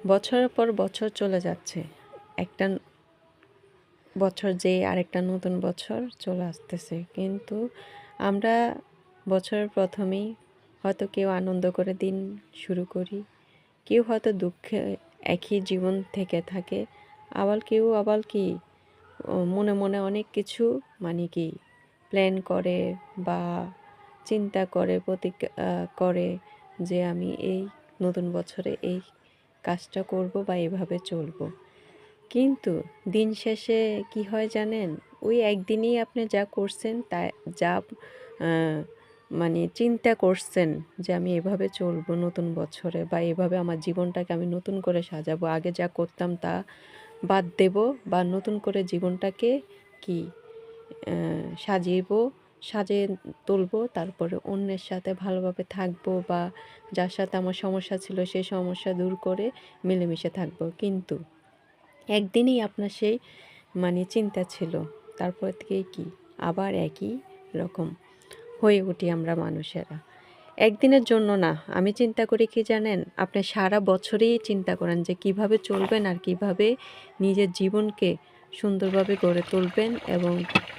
বছরের পর বছর চলে যাচ্ছে। একটা বছর যেয়ে আরেকটা নতুন বছর চলে আসতেছে। কিন্তু আমরা বছরের প্রথমেই হয়তো কেউ আনন্দ করে দিন শুরু করি, কেউ হয়তো দুঃখে একই জীবন থেকে থাকে, আবার কি মনে মনে অনেক কিছু মানে কি প্ল্যান করে বা চিন্তা করে করে যে আমি এই নতুন বছরে এই কাজটা করব বা এভাবে চলবো। কিন্তু দিন শেষে কি হয় জানেন? ওই একদিনেই আপনি যা করছেন তা যা আহ, মানে চিন্তা করছেন যে আমি এভাবে চলবো নতুন বছরে বা এভাবে আমার জীবনটাকে আমি নতুন করে সাজাবো, আগে যা করতাম তা বাদ দেব বা নতুন করে জীবনটাকে কি সাজিয়ে তুলবো, তারপরে অন্যের সাথে ভালোভাবে থাকবো বা যার সাথে আমার সমস্যা ছিল সেই সমস্যা দূর করে মিলেমিশে থাকবো। কিন্তু একদিনেই আপনার সেই চিন্তা ছিল, তারপর থেকেই কি আবার একই রকম হয়ে উঠি আমরা মানুষেরা। একদিনের জন্য না, আমি চিন্তা করি কি জানেন, আপনি সারা বছরেই চিন্তা করেন যে কিভাবে চলবেন আর কিভাবে নিজের জীবনকে সুন্দরভাবে গড়ে তুলবেন এবং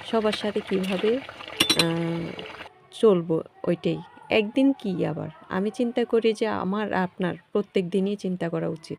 সবার সাথে কিভাবে চলবো, ওইটাই। একদিন কি আবার আমি চিন্তা করি যে আমার আপনার প্রত্যেক দিনই চিন্তা করা উচিত।